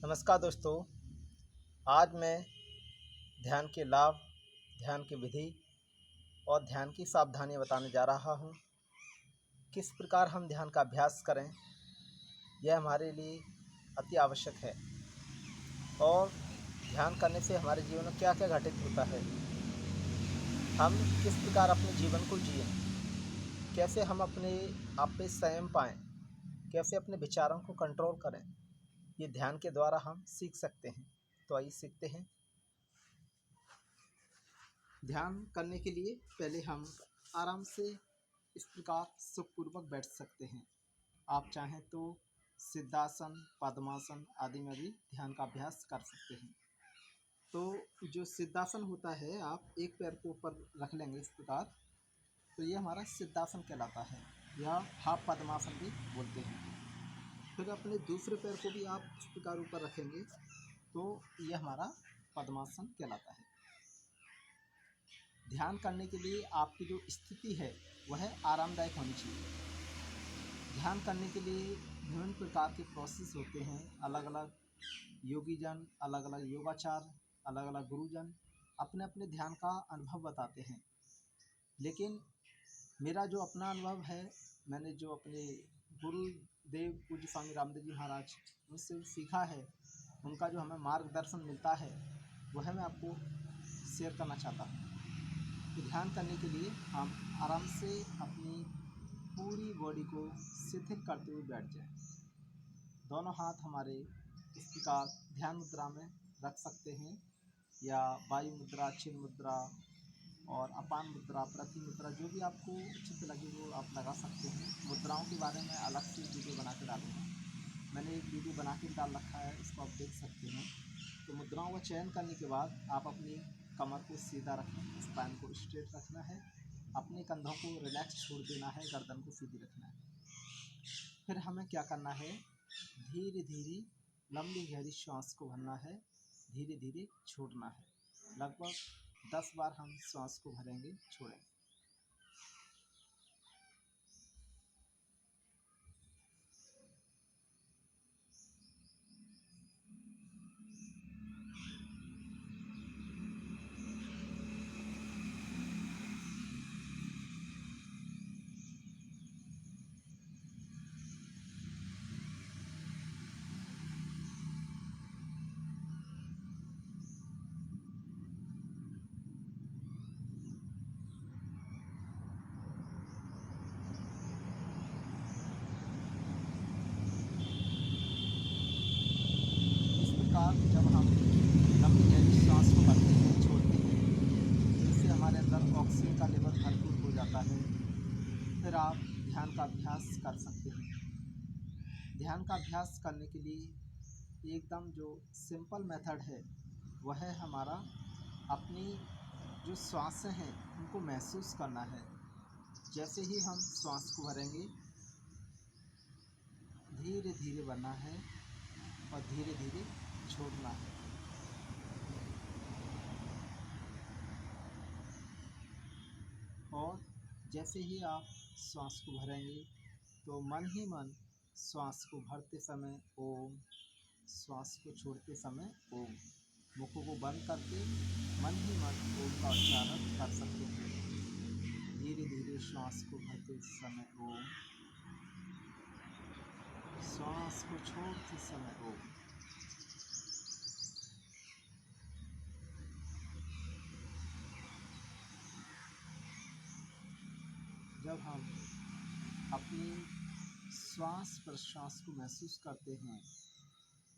नमस्कार दोस्तों। आज मैं ध्यान के लाभ, ध्यान की विधि और ध्यान की सावधानियाँ बताने जा रहा हूँ। किस प्रकार हम ध्यान का अभ्यास करें, यह हमारे लिए अति आवश्यक है। और ध्यान करने से हमारे जीवन में क्या क्या घटित होता है, हम किस प्रकार अपने जीवन को जिएं, कैसे हम अपने आप पे संयम पाएँ, कैसे अपने विचारों को कंट्रोल करें, ये ध्यान के द्वारा हम सीख सकते हैं। तो आइए सीखते हैं। ध्यान करने के लिए पहले हम आराम से इस प्रकार सुखपूर्वक बैठ सकते हैं। आप चाहें तो सिद्धासन, पद्मासन आदि में भी ध्यान का अभ्यास कर सकते हैं। तो जो सिद्धासन होता है, आप एक पैर को ऊपर रख लेंगे इस प्रकार, तो ये हमारा सिद्धासन कहलाता है, या हाफ पद्मासन भी बोलते हैं। फिर अपने दूसरे पैर को भी आप इस प्रकार ऊपर रखेंगे, तो यह हमारा पद्मासन कहलाता है। ध्यान करने के लिए आपकी जो स्थिति है वह आरामदायक होनी चाहिए। ध्यान करने के लिए विभिन्न प्रकार के प्रोसेस होते हैं। अलग अलग योगीजन, अलग अलग योगाचार, अलग अलग गुरुजन अपने अपने ध्यान का अनुभव बताते हैं। लेकिन मेरा जो अपना अनुभव है, मैंने जो अपने गुरुदेव पूज्य स्वामी रामदेव जी महाराज उनसे सीखा है, उनका जो हमें मार्गदर्शन मिलता है, वह मैं आपको शेयर करना चाहता हूँ। तो ध्यान करने के लिए हम आराम से अपनी पूरी बॉडी को शिथिल करते हुए बैठ जाएं। दोनों हाथ हमारे इस प्रकार ध्यान मुद्रा में रख सकते हैं, या वायु मुद्रा, चिन्ह मुद्रा और अपान मुद्रा, प्रति मुद्रा, जो भी आपको उचित लगे वो आप लगा सकते हैं। मुद्राओं के बारे में अलग से वीडियो बना के डालूँगा। मैंने एक वीडियो बना के डाल रखा है, इसको आप देख सकते हैं। तो मुद्राओं का चयन करने के बाद आप अपनी कमर को सीधा रखें, स्पाइन को स्ट्रेट रखना है, अपने कंधों को रिलैक्स छोड़ देना है, गर्दन को सीधी रखना है। फिर हमें क्या करना है, धीरे धीरे लंबी गहरी श्वास को भरना है, धीरे धीरे छोड़ना है। लगभग 10 बार हम श्वास को भरेंगे, छोड़ेंगे। इस प्रकार जब हम लंबी गहरी सांस को भरते हैं, छोड़ते हैं, तो इससे हमारे अंदर ऑक्सीजन का लेवल भरपूर हो जाता है। फिर आप ध्यान का अभ्यास कर सकते हैं। ध्यान का अभ्यास करने के लिए एकदम जो सिंपल मेथड है, वह है हमारा अपनी जो श्वासें हैं उनको महसूस करना है। जैसे ही हम श्वास को भरेंगे, धीरे धीरे भरना है और धीरे धीरे छोड़ना है। और जैसे ही आप श्वास को भरेंगे, तो मन ही मन श्वास को भरते समय ओम, श्वास को छोड़ते समय ओम, मुखों को बंद करके मन ही मन ओम का उच्चारण कर सकते हैं। धीरे धीरे श्वास को भरते समय ओम, श्वास को छोड़ते समय ओम। जब हम अपनी श्वास प्रश्वास को महसूस करते हैं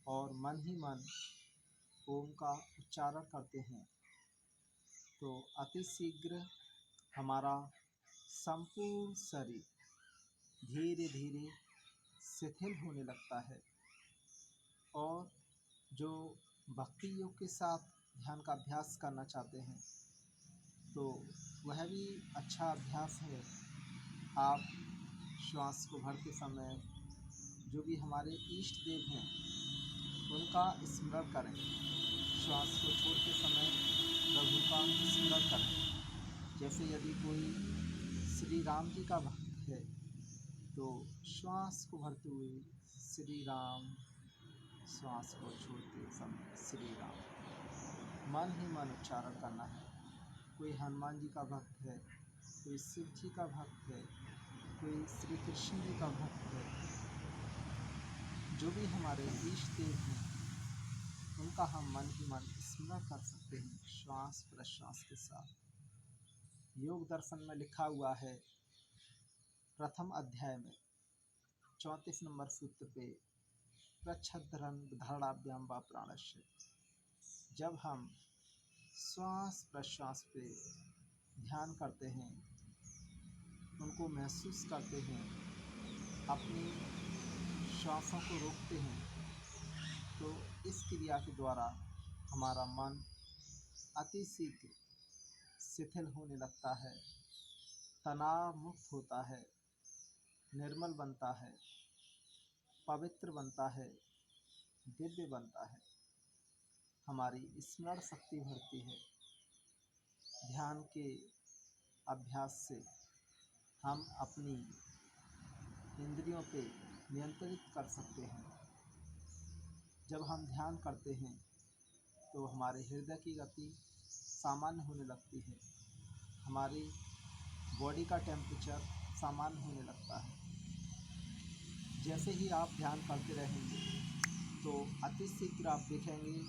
और मन ही मन ओम का उच्चारण करते हैं, तो अति शीघ्र हमारा संपूर्ण शरीर धीरे धीरे शिथिल होने लगता है। और जो भक्ति योग के साथ ध्यान का अभ्यास करना चाहते हैं, तो वह भी अच्छा अभ्यास है। आप श्वास को भरते समय जो भी हमारे इष्ट देव हैं उनका स्मरण करें, श्वास को छोड़ते समय प्रभु का स्मरण करें। जैसे यदि कोई श्री राम जी का भक्त है, तो श्वास को भरते हुए श्री राम, श्वास को छोड़ते समय श्री राम मन ही मन उच्चारण करना है। कोई हनुमान जी का भक्त है, कोई शिव जी का भक्त है, कोई श्री कृष्ण जी का भक्त है, जो भी हमारे इष्ट देव हैं उनका हम मन ही मन स्मरण कर सकते हैं श्वास प्रश्वास के साथ। योग दर्शन में लिखा हुआ है प्रथम अध्याय में 34 नंबर सूत्र पे प्रच्छद्रन धारणाभ्याम व प्राणस्य। जब हम श्वास प्रश्वास पे ध्यान करते हैं, उनको महसूस करते हैं, अपनी श्वासों को रोकते हैं, तो इस क्रिया के द्वारा हमारा मन अति शीघ्र शिथिल होने लगता है, तनाव मुक्त होता है, निर्मल बनता है, पवित्र बनता है, दिव्य बनता है, हमारी स्मरण शक्ति बढ़ती है। ध्यान के अभ्यास से हम अपनी इंद्रियों पे नियंत्रित कर सकते हैं। जब हम ध्यान करते हैं तो हमारे हृदय की गति सामान्य होने लगती है, हमारी बॉडी का टेम्परेचर सामान्य होने लगता है। जैसे ही आप ध्यान करते रहेंगे तो अति शीघ्र आप देखेंगे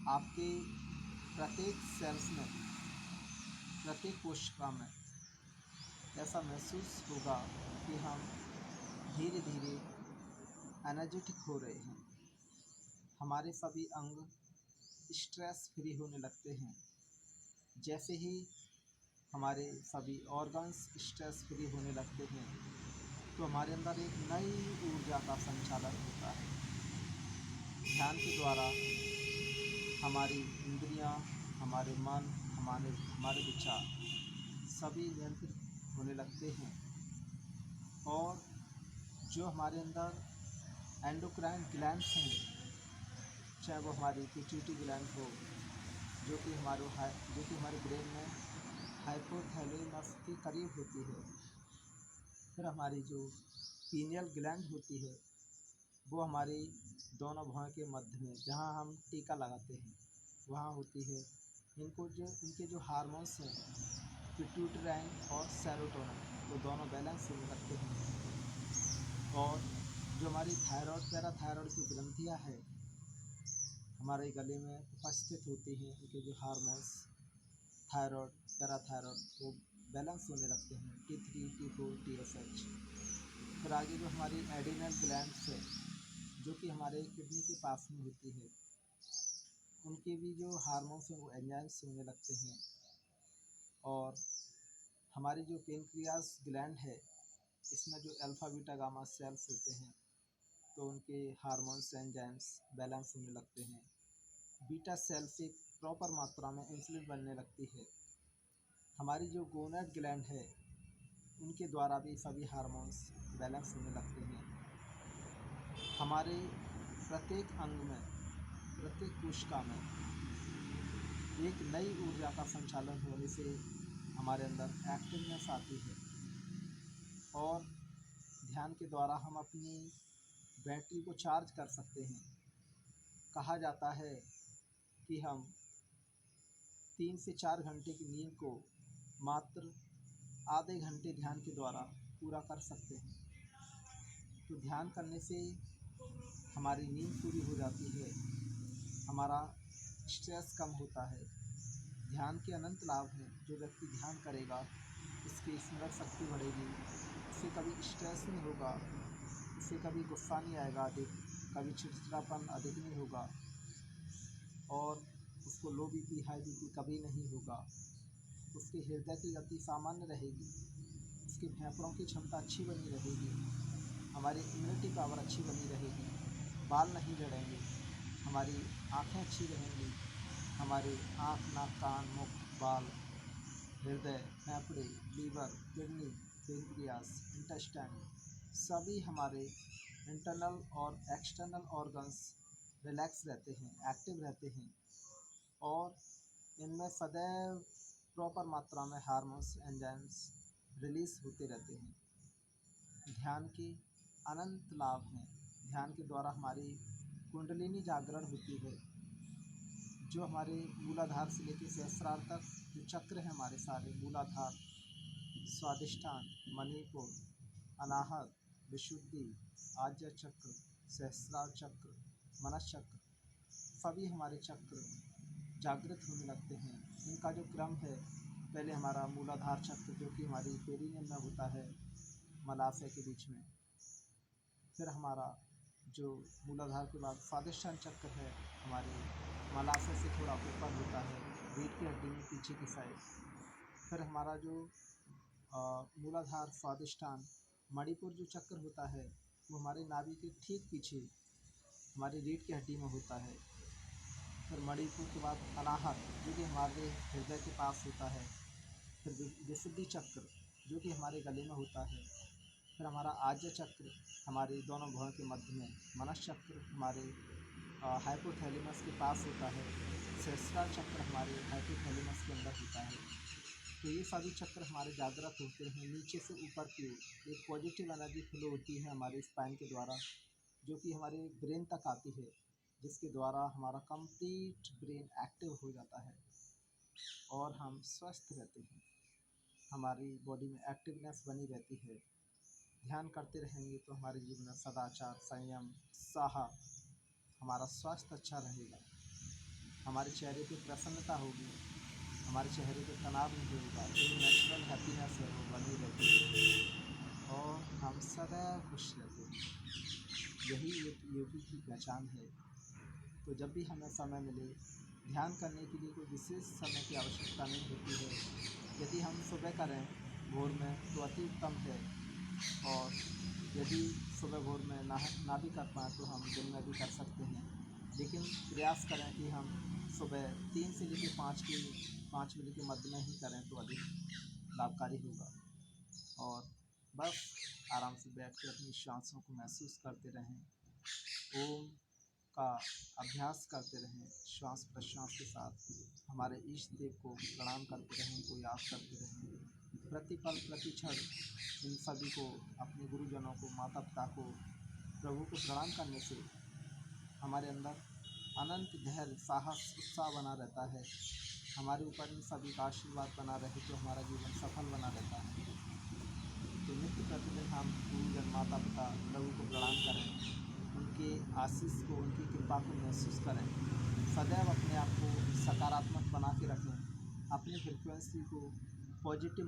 आपके प्रत्येक सेल्स में, प्रत्येक कोशिका में ऐसा महसूस होगा कि हम धीरे धीरे एनर्जेटिक हो रहे हैं। हमारे सभी अंग स्ट्रेस फ्री होने लगते हैं। जैसे ही हमारे सभी ऑर्गन्स स्ट्रेस फ्री होने लगते हैं तो हमारे अंदर एक नई ऊर्जा का संचालन होता है। ध्यान के द्वारा हमारी इंद्रियां, हमारे मन, हमारे विचार सभी नियंत्रित होने लगते हैं और जो हमारे अंदर एंडोक्राइन ग्लैंड्स हैं, चाहे वो हमारी पिट्यूटरी ग्लैंड हो जो कि हमारे ब्रेन में हाइपोथैलेमस के करीब होती है, फिर हमारी जो पीनियल ग्लैंड होती है वो हमारी दोनों भौं के मध्य में जहाँ हम टीका लगाते हैं वहाँ होती है। इनके जो हार्मोन्स हैं पिट्यूटराइन और सेरोटोनिन वो दोनों बैलेंस होने लगते हैं। और जो हमारी थायराइड पैराथायराइड की ग्रंथियाँ हैं हमारे गले में उपस्थित होती हैं, उनके जो हार्मोन्स थायराइड पैराथायराइड वो बैलेंस होने लगते हैं, T3 T4 TSH। फिर आगे जो हमारी एडिनल ग्लैंड्स है जो कि हमारे किडनी के पास में होती है, उनके भी जो हार्मोन्स हैं वो एंजाइम्स होने लगते हैं। और हमारी जो पेनक्रियास ग्लैंड है इसमें जो अल्फा बीटा गामा सेल्स होते हैं तो उनके हार्मोन्स एंजाइम्स बैलेंस होने लगते हैं। बीटा सेल से प्रॉपर मात्रा में इंसुलिन बनने लगती है। हमारी जो गोनेड ग्लैंड है उनके द्वारा भी सभी हार्मोन्स बैलेंस होने लगते हैं। हमारे प्रत्येक अंग में, प्रत्येक कोशिका में एक नई ऊर्जा का संचालन होने से हमारे अंदर एक्टिवनेस आती है और ध्यान के द्वारा हम अपनी बैटरी को चार्ज कर सकते हैं। कहा जाता है कि हम 3 से 4 घंटे की नींद को मात्र आधे घंटे ध्यान के द्वारा पूरा कर सकते हैं। तो ध्यान करने से हमारी नींद पूरी हो जाती है, हमारा स्ट्रेस कम होता है। ध्यान के अनंत लाभ हैं। जो व्यक्ति ध्यान करेगा उसकी स्मरण शक्ति बढ़ेगी, उसे कभी स्ट्रेस नहीं होगा, उसे कभी गुस्सा नहीं आएगा अधिक, कभी चिड़चिड़ापन अधिक नहीं होगा और उसको लो बीपी हाई बीपी कभी नहीं होगा। उसके हृदय की गति सामान्य रहेगी, उसके फेफड़ों की क्षमता अच्छी बनी रहेगी, हमारी इम्यूनिटी पावर अच्छी बनी रहेगी, बाल नहीं झड़ेंगे, हमारी आँखें अच्छी रहेंगी, हमारे आँख नाक कान मुख बाल हृदय फेफड़े लीवर किडनी पेनक्रियास इंटेस्टाइन सभी हमारे इंटरनल और एक्सटर्नल ऑर्गन्स रिलैक्स रहते हैं, एक्टिव रहते हैं और इनमें सदैव प्रॉपर मात्रा में हार्मोन्स एंजाइम्स रिलीज होते रहते हैं। ध्यान के अनंत लाभ हैं। ध्यान के द्वारा हमारी कुंडलिनी जागरण होती है, जो हमारे मूलाधार से लेकर सहस्रार तक जो चक्र है हमारे सारे मूलाधार, स्वादिष्ठान, मणिपुर, अनाहत, विशुद्धि, आज्य चक्र, सहस्रार चक्र, मनस चक्र, सभी हमारे चक्र जागृत होने लगते हैं। इनका जो क्रम है, पहले हमारा मूलाधार चक्र जो कि हमारी पेरिनियम में होता है, मलाशय के बीच में, फिर हमारा जो मूलाधार के बाद स्वादिष्ठान चक्र है हमारे मलाशय से थोड़ा ऊपर होता है, रीढ़ की हड्डी में पीछे की साइड। फिर हमारा जो मूलाधार स्वादिष्ठान मणिपुर जो चक्र होता है, वो हमारे नाभि के ठीक पीछे हमारी रीढ़ की हड्डी में होता है। फिर मणिपुर के बाद अनाहत जो कि हमारे हृदय के पास होता है। फिर विशुद्धि चक्र जो कि हमारे गले में होता है। फिर हमारा आज्य चक्र हमारे दोनों भुजाओं के मध्य में। मनस चक्र हमारे हाइपोथैलेमस के पास होता है। सहस्रार चक्र हमारे हाइपोथैलेमस के अंदर होता है। तो ये सभी चक्र हमारे जागृत होते हैं नीचे से ऊपर की ओर। एक पॉजिटिव एनर्जी फ्लो होती है हमारे स्पाइन के द्वारा, जो कि हमारे ब्रेन तक आती है, जिसके द्वारा हमारा कंप्लीट ब्रेन एक्टिव हो जाता है और हम स्वस्थ रहते हैं। हमारी बॉडी में एक्टिवनेस बनी रहती है। ध्यान करते रहेंगे तो हमारे जीवन में सदाचार, संयम, उत्साह, हमारा स्वास्थ्य अच्छा रहेगा। हमारे चेहरे पे प्रसन्नता होगी, हमारे चेहरे पे तनाव नहीं होगा। जो नेचुरल हैप्पीनेस है वो बनी रहती है और हम सदैव खुश रहते हैं। यही एक योगी की पहचान है। तो जब भी हमें समय मिले, ध्यान करने के लिए कोई विशेष समय की आवश्यकता नहीं होती है। यदि हम सुबह करें भोर में तो अति उत्तम है, और यदि सुबह भोर में ना भी कर पाएँ तो हम दिन में भी कर सकते हैं। लेकिन प्रयास करें कि हम सुबह 3 से लेकर 5 बजे के मध्य में ही करें तो अधिक लाभकारी होगा। और बस आराम से बैठकर अपनी सांसों को महसूस करते रहें। ओम का अभ्यास करते रहें। श्वास प्रश्वास के साथ हमारे इष्ट देव को प्रणाम करते रहें, उनको याद करते रहें। प्रतिपल प्रति क्षण इन सभी को, अपने गुरुजनों को, माता पिता को, प्रभु को प्रणाम करने से हमारे अंदर अनंत धैर्य, साहस, उत्साह बना रहता है। हमारे ऊपर इन सभी का आशीर्वाद बना रहे तो हमारा जीवन सफल बना रहता है। तो नित्य प्रतिदिन हम गुरुजन, माता पिता, प्रभु को प्रणाम करें, उनके आशीष को, उनकी कृपा को महसूस करें। सदैव अपने आप को सकारात्मक बना के रखें, अपनी फ्रिक्वेंसी को पॉजिटिव